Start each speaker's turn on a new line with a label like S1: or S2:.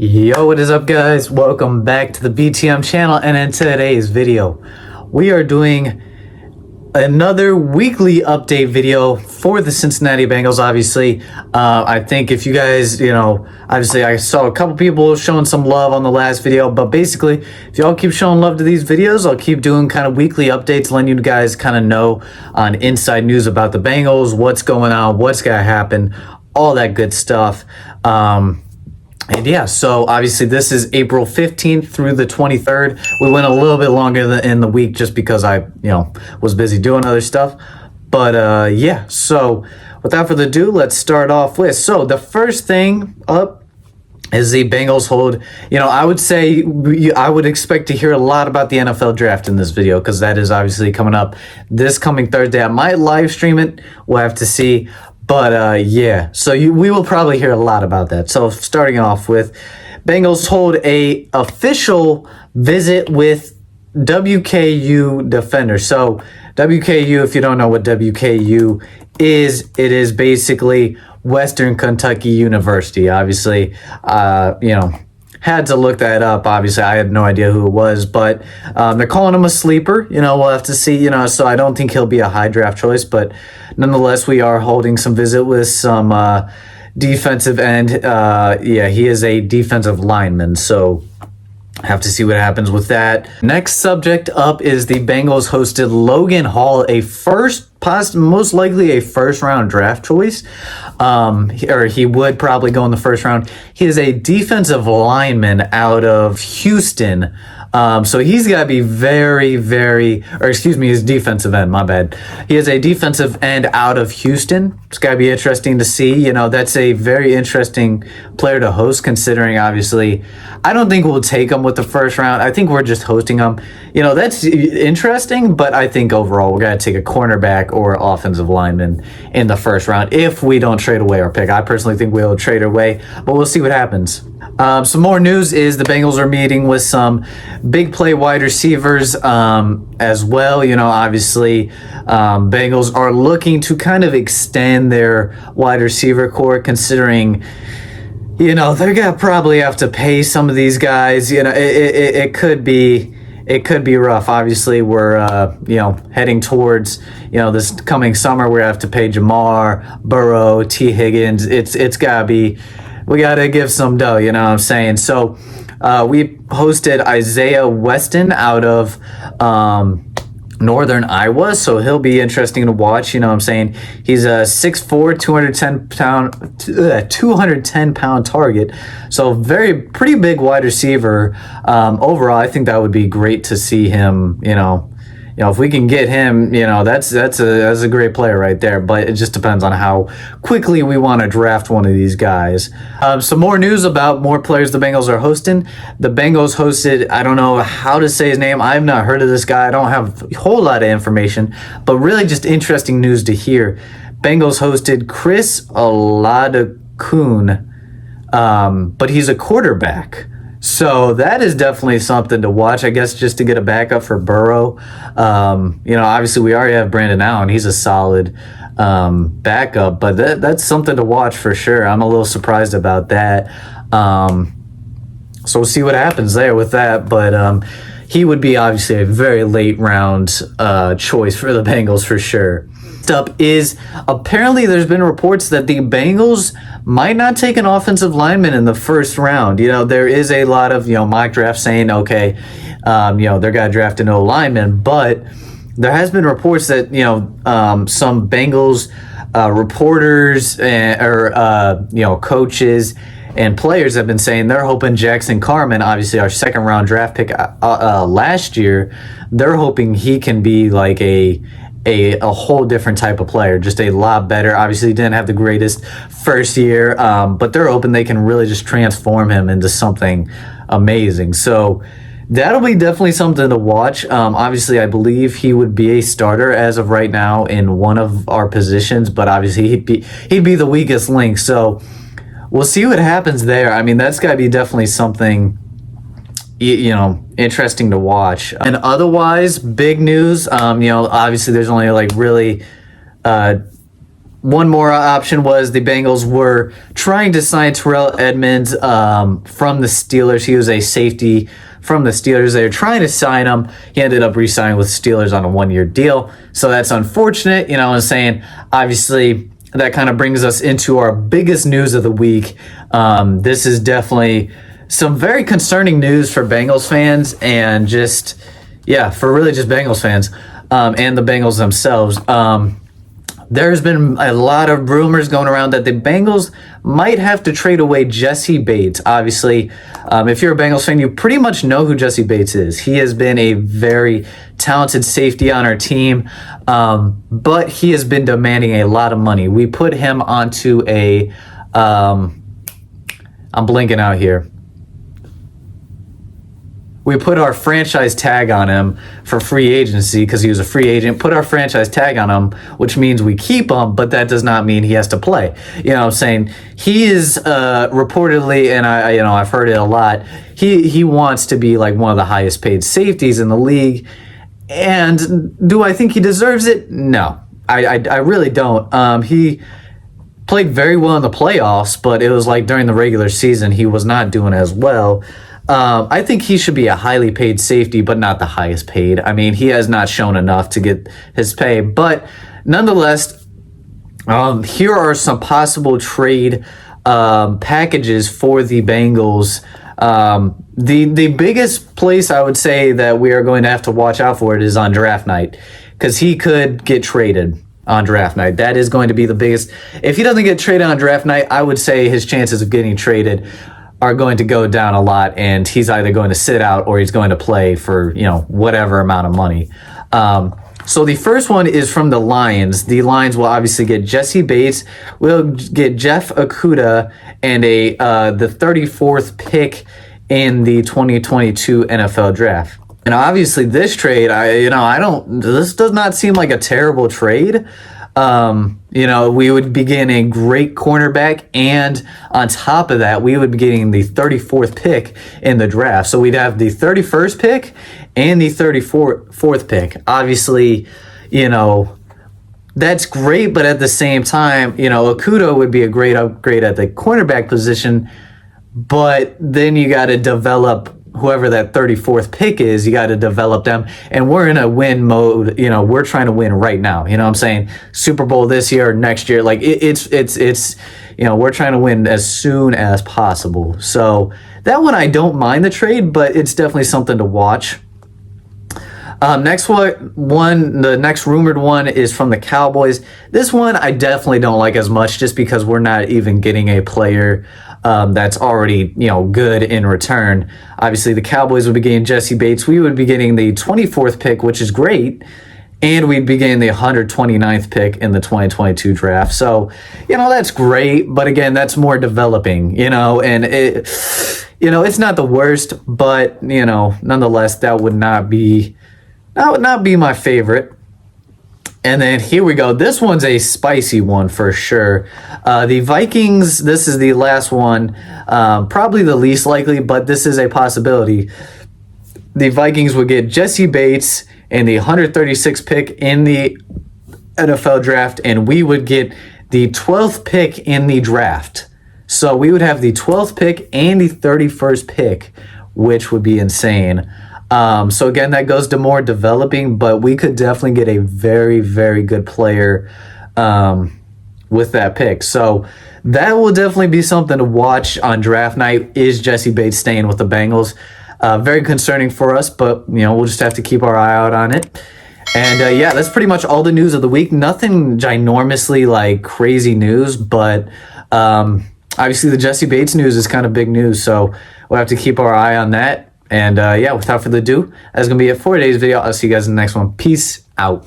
S1: Yo, what is up, guys? Welcome back to the BTM channel, and in today's video we are doing another weekly update video for the Cincinnati Bengals. Obviously, I think if you guys, obviously I saw a couple people showing some love on the last video, but basically if y'all keep showing love to these videos, I'll keep doing kind of weekly updates, letting you guys kind of know on inside news about the Bengals, what's going on, what's gonna happen, all that good stuff. And yeah, so obviously this is April 15th through the 23rd. We went a little bit longer in the week just because I, was busy doing other stuff. But yeah, so without further ado, let's start off with. So the first thing up is the Bengals hold. I would say I would expect to hear a lot about the NFL draft in this video because that is obviously coming up this coming Thursday. I might live stream it. We'll have to see. But yeah, so we will probably hear a lot about that. So starting off with, Bengals hold a official visit with WKU defender. So WKU, if you don't know what WKU is, it is basically Western Kentucky University. Obviously, had to look that up. Obviously, I had no idea who it was, but they're calling him a sleeper. We'll have to see, so I don't think he'll be a high draft choice, but nonetheless, we are holding some visit with some defensive end. He is a defensive lineman, so have to see what happens with that. Next subject up is the Bengals hosted Logan Hall, most likely a first round draft choice. He would probably go in the first round. He is a defensive lineman out of Houston. So he's got to be his defensive end, my bad. He is a defensive end out of Houston. It's got to be interesting to see. That's a very interesting player to host, considering, obviously, I don't think we'll take him with the first round. I think we're just hosting him. That's interesting, but I think overall we're going to take a cornerback or offensive lineman in the first round if we don't trade away our pick. I personally think we'll trade away, but we'll see what happens. Some more news is the Bengals are meeting with some big play wide receivers as well. Obviously, Bengals are looking to kind of extend their wide receiver core, considering they're gonna probably have to pay some of these guys. It could be rough. Obviously, we're heading towards this coming summer. We have to pay Jamar, Burrow, T. Higgins. It's gotta be. We gotta give some dough. You know what I'm saying? So we hosted Isaiah Weston out of Northern Iowa, so he'll be interesting to watch. He's a 6'4", 210 pound target, so pretty big wide receiver. Overall, I think that would be great to see him. If we can get him, that's a great player right there. But it just depends on how quickly we want to draft one of these guys. Some more news about more players the Bengals are hosting. The Bengals hosted, I don't know how to say his name. I've not heard of this guy. I don't have a whole lot of information, but really just interesting news to hear. Bengals hosted Chris Oladokun, but he's a quarterback. So that is definitely something to watch, I guess, just to get a backup for Burrow. Obviously we already have Brandon Allen. He's a solid backup, but that's something to watch for sure. I'm a little surprised about that. So we'll see what happens there with that. But he would be obviously a very late round choice for the Bengals for sure. Up is apparently there's been reports that the Bengals might not take an offensive lineman in the first round. There is a lot of mock drafts saying they're gonna draft an O lineman, but there has been reports that some Bengals reporters or coaches and players have been saying they're hoping Jackson Carman, obviously our second round draft pick last year, they're hoping he can be like a whole different type of player, just a lot better. Obviously, he didn't have the greatest first year, but they're hoping they can really just transform him into something amazing. So that'll be definitely something to watch. Obviously, I believe he would be a starter as of right now in one of our positions, but obviously he'd be the weakest link. So we'll see what happens there. I mean, that's got to be definitely something interesting to watch. And otherwise, big news, obviously there's only really One more option was the Bengals were trying to sign Terrell Edmunds from the Steelers. He was a safety from the Steelers. They were trying to sign him. He ended up re-signing with Steelers on a one-year deal. So that's unfortunate. You know what I'm saying? Obviously, that kind of brings us into our biggest news of the week. This is definitely some very concerning news for Bengals fans and just, yeah, for really just Bengals fans and the Bengals themselves. There's been a lot of rumors going around that the Bengals might have to trade away Jessie Bates. Obviously, if you're a Bengals fan, you pretty much know who Jessie Bates is. He has been a very talented safety on our team, but he has been demanding a lot of money. We put him onto a, I'm blinking out here. We put our franchise tag on him for free agency because he was a free agent. Put our franchise tag on him, which means we keep him, but that does not mean he has to play. You know what I'm saying? He is reportedly, and I've heard it a lot, he wants to be like one of the highest paid safeties in the league. And do I think he deserves it? No, I really don't. He played very well in the playoffs, but it was like during the regular season, he was not doing as well. I think he should be a highly paid safety, but not the highest paid. I mean, he has not shown enough to get his pay. But nonetheless, here are some possible trade packages for the Bengals. The biggest place I would say that we are going to have to watch out for it is on draft night, because he could get traded on draft night. That is going to be the biggest. If he doesn't get traded on draft night, I would say his chances of getting traded are going to go down a lot, and he's either going to sit out or he's going to play for, you know, whatever amount of money. So the first one is from the Lions. The Lions will obviously get Jessie Bates. We'll get Jeff Okudah and the 34th pick in the 2022 NFL Draft. And obviously, this trade, this does not seem like a terrible trade. We would be getting a great cornerback, and on top of that, we would be getting the 34th pick in the draft. So we'd have the 31st pick and the 34th pick. Obviously, that's great, but at the same time, Okudah would be a great upgrade at the cornerback position, but then you got to develop whoever that 34th pick is. You got to develop them, and we're in a win mode. We're trying to win right now. You know what I'm saying? Super Bowl this year, next year, like it's we're trying to win as soon as possible. So that one, I don't mind the trade, but it's definitely something to watch. The next rumored one is from the Cowboys. This one I definitely don't like as much, just because we're not even getting a player that's already, good in return. Obviously, the Cowboys would be getting Jessie Bates. We would be getting the 24th pick, which is great, and we'd be getting the 129th pick in the 2022 draft. So, that's great, but again, that's more developing, and it's not the worst, but, nonetheless, that would not be my favorite. And then here we go. This one's a spicy one for sure. The Vikings, this is the last one, probably the least likely, but this is a possibility. The Vikings would get Jessie Bates and the 136th pick in the NFL draft, and we would get the 12th pick in the draft. So we would have the 12th pick and the 31st pick, which would be insane. So again, that goes to more developing, but we could definitely get a very, very good player with that pick. So that will definitely be something to watch on draft night. Is Jessie Bates staying with the Bengals? Very concerning for us, but we'll just have to keep our eye out on it. And that's pretty much all the news of the week. Nothing ginormously like crazy news, but obviously the Jessie Bates news is kind of big news, so we'll have to keep our eye on that. And without further ado, that's going to be it for today's video. I'll see you guys in the next one. Peace out.